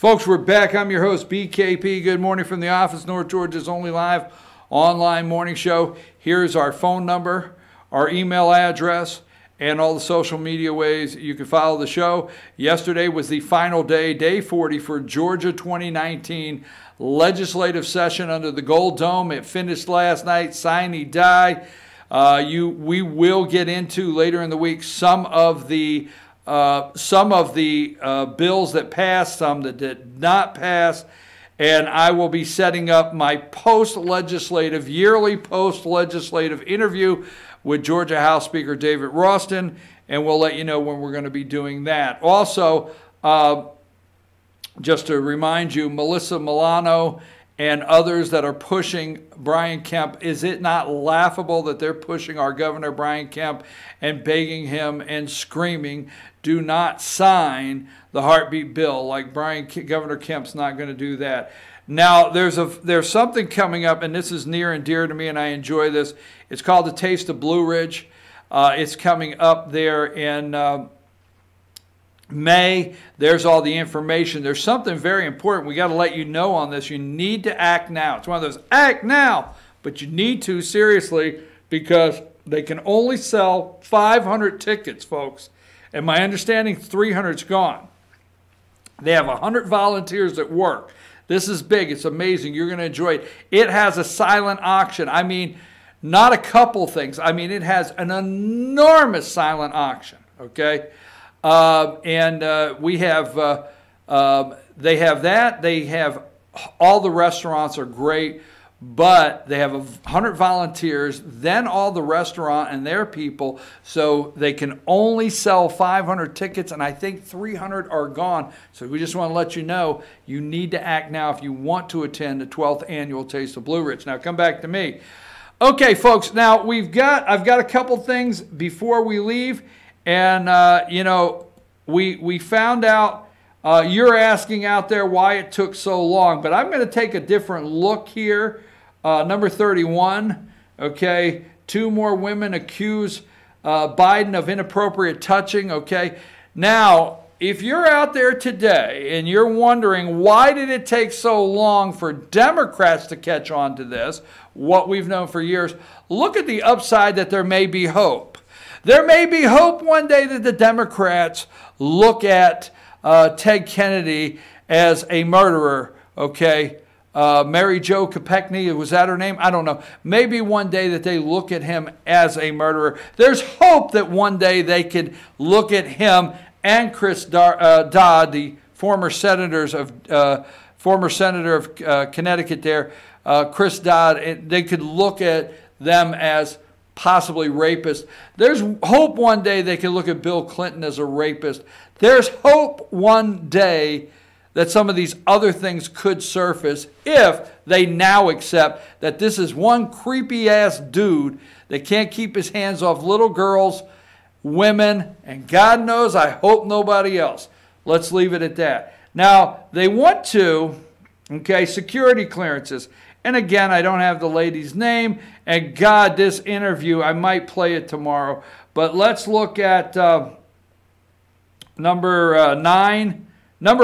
Folks, we're back. I'm your host, BKP. Good morning from the office, North Georgia's only live online morning show. Here's our phone number, our email address, and all the social media ways you can follow the show. Yesterday was the final day, day 40 for Georgia 2019 legislative session under the Gold Dome. It finished last night, sine die. We will get into later in the week some of the bills that passed, some that did not pass, and I will be setting up my yearly post-legislative interview with Georgia House Speaker David Ralston, and we'll let you know when we're going to be doing that. Also, just to remind you, Melissa Milano and others that are pushing Brian Kemp, is it not laughable that they're pushing our Governor Brian Kemp and begging him and screaming, do not sign the heartbeat bill? Like Governor Kemp's not going to do that. Now, there's something coming up, and this is near and dear to me, and I enjoy this. It's called the Taste of Blue Ridge. It's coming up there in May. There's all the information. There's something very important we got to let you know on this. You need to act now. It's one of those act now, but you need to seriously, because they can only sell 500 tickets, folks. And my understanding, 300's gone. They have 100 volunteers at work. This is big. It's amazing. You're going to enjoy it. It has a silent auction. I mean, not a couple things. I mean, it has an enormous silent auction, okay? We have, they have that. They have, all the restaurants are great, but they have 100 volunteers, then all the restaurant and their people, so they can only sell 500 tickets, and I think 300 are gone. So we just want to let you know, you need to act now if you want to attend the 12th annual Taste of Blue Ridge. Now come back to me. Okay, folks, now I've got a couple things before we leave, and you know, we found out, you're asking out there why it took so long, but I'm going to take a different look here. Number 31, okay, 2 more women accuse Biden of inappropriate touching, okay. Now, if you're out there today and you're wondering why did it take so long for Democrats to catch on to this, what we've known for years, look at the upside that there may be hope. There may be hope one day that the Democrats look at Ted Kennedy as a murderer, okay. Mary Jo Kopechne, was that her name? I don't know. Maybe one day that they look at him as a murderer. There's hope that one day they could look at him and Chris Dodd, the former senator of Connecticut there, Chris Dodd, and they could look at them as possibly rapists. There's hope one day they could look at Bill Clinton as a rapist. There's hope one day that some of these other things could surface if they now accept that this is one creepy-ass dude that can't keep his hands off little girls, women, and God knows, I hope nobody else. Let's leave it at that. Now, they want to, okay, security clearances. And again, I don't have the lady's name, and God, this interview, I might play it tomorrow. But let's look at number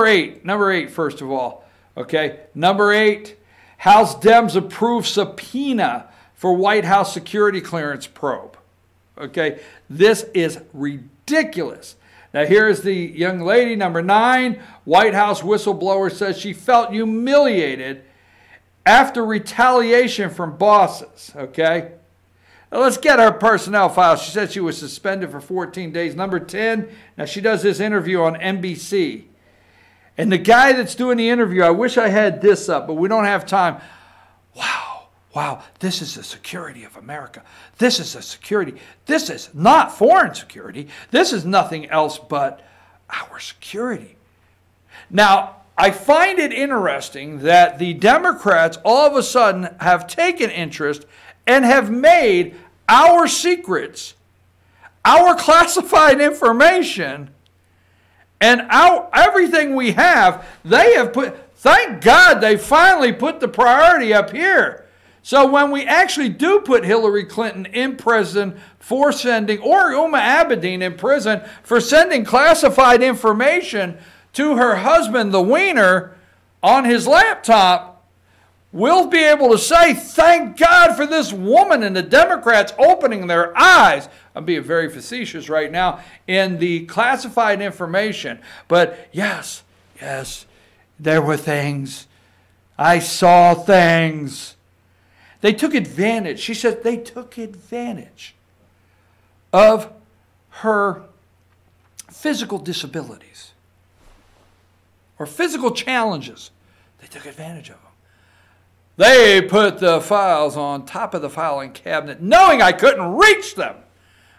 8 first of all, okay? Number 8, House Dems approve subpoena for White House security clearance probe, okay? This is ridiculous. Now here's the young lady, number 9, White House whistleblower says she felt humiliated after retaliation from bosses, okay? Now let's get her personnel file. She said she was suspended for 14 days. Number 10, now she does this interview on NBC. And the guy that's doing the interview, I wish I had this up, but we don't have time. Wow, this is the security of America. This is the security. This is not foreign security. This is nothing else but our security. Now, I find it interesting that the Democrats all of a sudden have taken interest and have made our secrets, our classified information, and everything we have, they have put, thank God they finally put the priority up here. So when we actually do put Hillary Clinton in prison for sending, or Uma Abedin in prison for sending classified information to her husband, the wiener, on his laptop, we'll be able to say, thank God for this woman and the Democrats opening their eyes. I'm being very facetious right now in the classified information. But yes, there were things. I saw things. They took advantage. She said they took advantage of her physical disabilities or physical challenges. They took advantage of them. They put the files on top of the filing cabinet, knowing I couldn't reach them.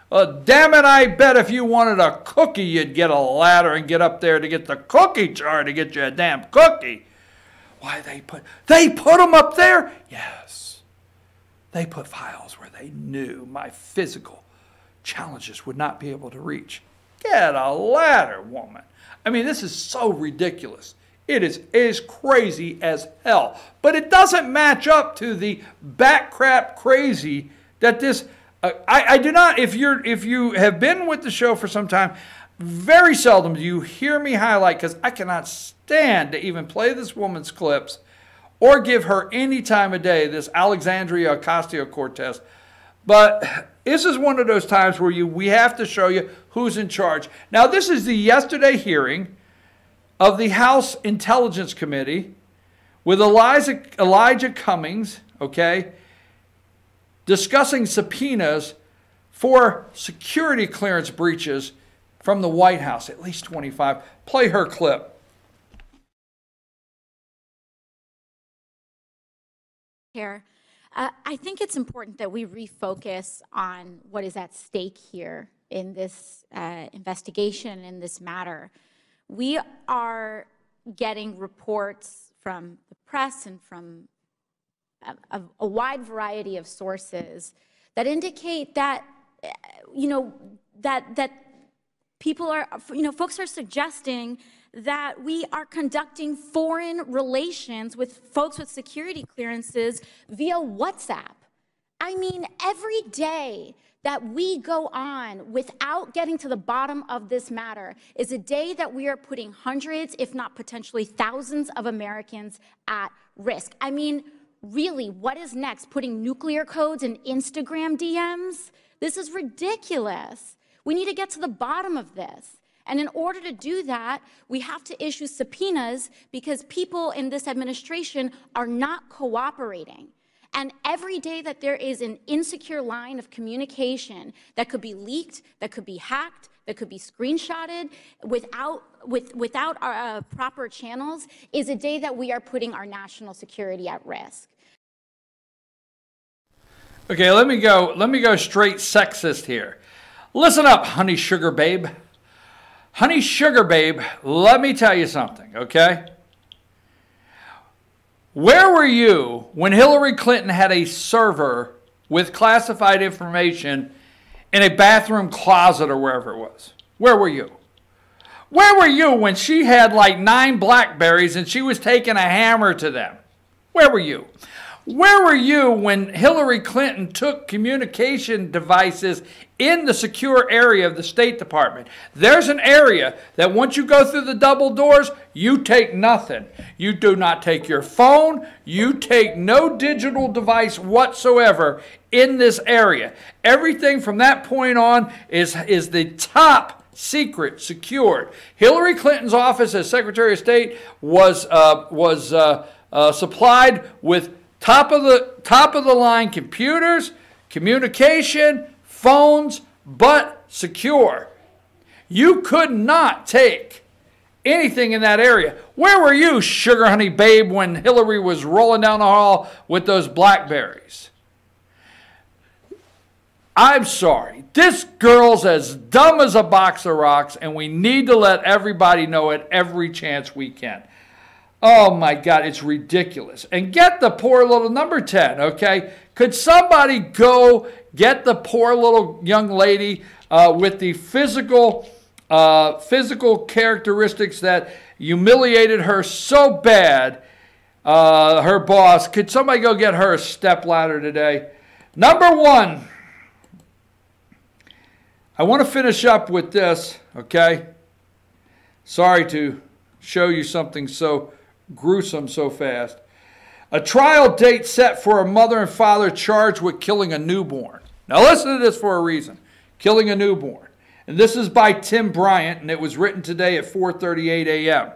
Well, damn it, I bet if you wanted a cookie, you'd get a ladder and get up there to get the cookie jar to get you a damn cookie. Why they put them up there? Yes. They put files where they knew my physical challenges would not be able to reach. Get a ladder, woman. I mean, this is so ridiculous. It is crazy as hell. But it doesn't match up to the backcrap crazy that this... I do not, if you have been with the show for some time, very seldom do you hear me highlight, because I cannot stand to even play this woman's clips or give her any time of day, this Alexandria Ocasio-Cortez. But this is one of those times where we have to show you who's in charge. Now, this is the yesterday hearing of the House Intelligence Committee with Elijah Cummings, okay, discussing subpoenas for security clearance breaches from the White House, at least 25. Play her clip. Chair, I think it's important that we refocus on what is at stake here in this investigation, in this matter. We are getting reports from the press and from a wide variety of sources that indicate that, that people are, folks are suggesting that we are conducting foreign relations with folks with security clearances via WhatsApp. I mean, every day that we go on without getting to the bottom of this matter is a day that we are putting hundreds, if not potentially thousands of Americans at risk. I mean, really, what is next? Putting nuclear codes in Instagram DMs? This is ridiculous. We need to get to the bottom of this. And in order to do that, we have to issue subpoenas because people in this administration are not cooperating. And every day that there is an insecure line of communication that could be leaked, that could be hacked, that could be screenshotted without our proper channels is a day that we are putting our national security at risk. Okay, let me go straight sexist here. Listen up, honey sugar babe. Honey sugar babe, let me tell you something, okay? Where were you when Hillary Clinton had a server with classified information in a bathroom closet or wherever it was? Where were you? Where were you when she had like 9 Blackberries and she was taking a hammer to them? Where were you? Where were you when Hillary Clinton took communication devices in the secure area of the State Department? There's an area that once you go through the double doors, you take nothing. You do not take your phone. You take no digital device whatsoever in this area. Everything from that point on is the top secret, secured. Hillary Clinton's office as Secretary of State was supplied with top of the line computers, communication, phones, but secure. You could not take anything in that area. Where were you, sugar honey babe, when Hillary was rolling down the hall with those Blackberries? I'm sorry. This girl's as dumb as a box of rocks, and we need to let everybody know it every chance we can. Oh my God, it's ridiculous. And get the poor little number 10, okay? Could somebody go get the poor little young lady with the physical characteristics that humiliated her so bad, her boss? Could somebody go get her a stepladder today? Number 1, I want to finish up with this, okay? Sorry to show you something so gruesome so fast. A trial date set for a mother and father charged with killing a newborn. Now listen to this for a reason. Killing a newborn. And this is by Tim Bryant, and it was written today at 4:38 a.m.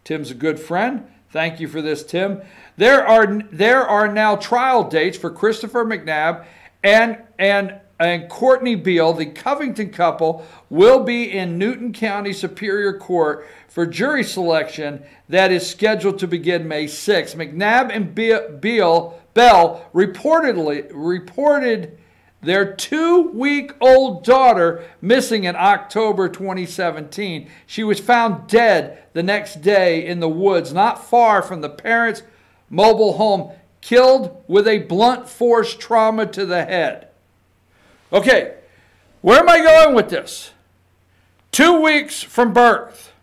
Tim's a good friend. Thank you for this, Tim. There are now trial dates for Christopher McNabb and Courtney Beale. The Covington couple will be in Newton County Superior Court for jury selection that is scheduled to begin May 6. McNabb and Bell reported their 2-week-old daughter missing in October 2017. She was found dead the next day in the woods not far from the parents' mobile home, killed with a blunt force trauma to the head. Okay, where am I going with this? 2 weeks from birth,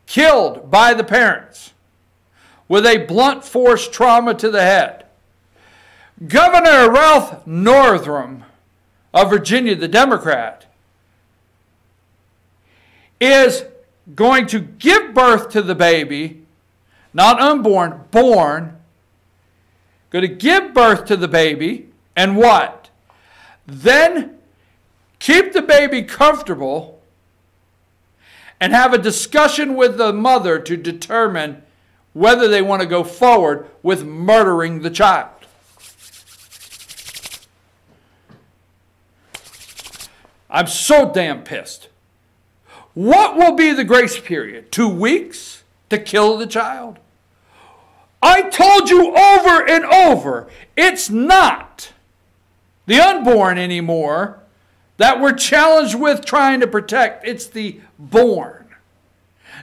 killed by the parents with a blunt force trauma to the head. Governor Ralph Northam of Virginia, the Democrat, is going to give birth to the baby, not unborn, born, going to give birth to the baby, and what? Then keep the baby comfortable and have a discussion with the mother to determine whether they want to go forward with murdering the child. I'm so damn pissed. What will be the grace period? 2 weeks to kill the child? I told you over and over, it's not the unborn anymore that we're challenged with trying to protect. It's the born.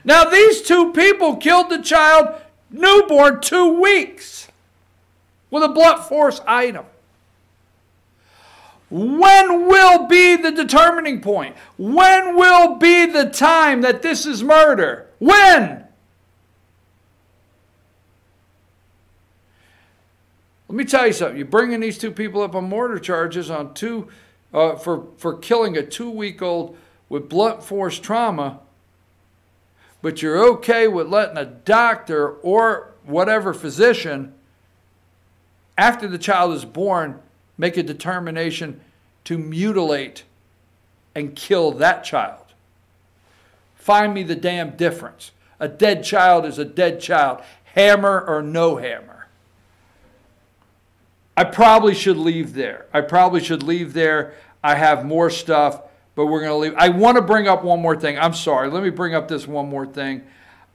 Now these two people killed the child, newborn, 2 weeks with a blunt force item. When will be the determining point? When will be the time that this is murder? When? Let me tell you something. You're bringing these two people up on murder charges on for killing a 2-week-old with blunt force trauma, but you're okay with letting a doctor or whatever physician, after the child is born, make a determination to mutilate and kill that child. Find me the damn difference. A dead child is a dead child, hammer or no hammer. I probably should leave there. I have more stuff, but we're going to leave. I want to bring up one more thing. I'm sorry. Let me bring up this one more thing.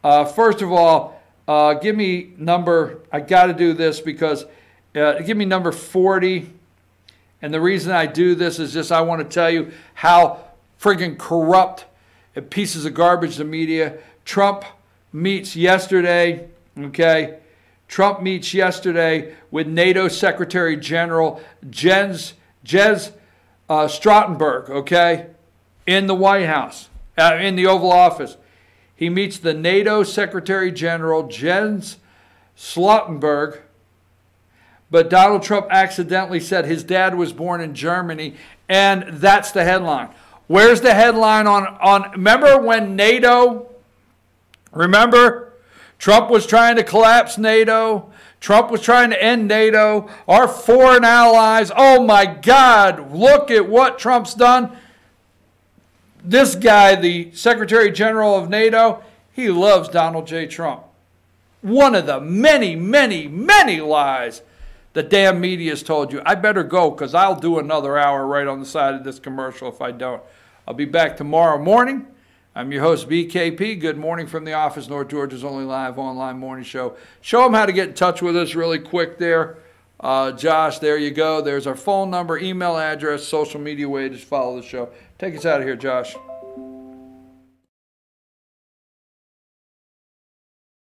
First of all, give me number, I got to do this because, give me number 40. And the reason I do this is just I want to tell you how friggin' corrupt and pieces of garbage the media. Trump meets yesterday, okay? Trump meets yesterday with NATO Secretary General Jens Stoltenberg, okay? In the White House, in the Oval Office. He meets the NATO Secretary General Jens Stoltenberg. But Donald Trump accidentally said his dad was born in Germany, and that's the headline. Where's the headline on remember when NATO, remember? Trump was trying to collapse NATO. Trump was trying to end NATO. Our foreign allies, oh my God, look at what Trump's done. This guy, the Secretary General of NATO, he loves Donald J. Trump. One of the many, many, many lies the damn media has told you. I better go because I'll do another hour right on the side of this commercial if I don't. I'll be back tomorrow morning. I'm your host, BKP. Good morning from the office, North Georgia's only live online morning show. Show them how to get in touch with us really quick there. Josh, there you go. There's our phone number, email address, social media way. Just follow the show. Take us out of here, Josh.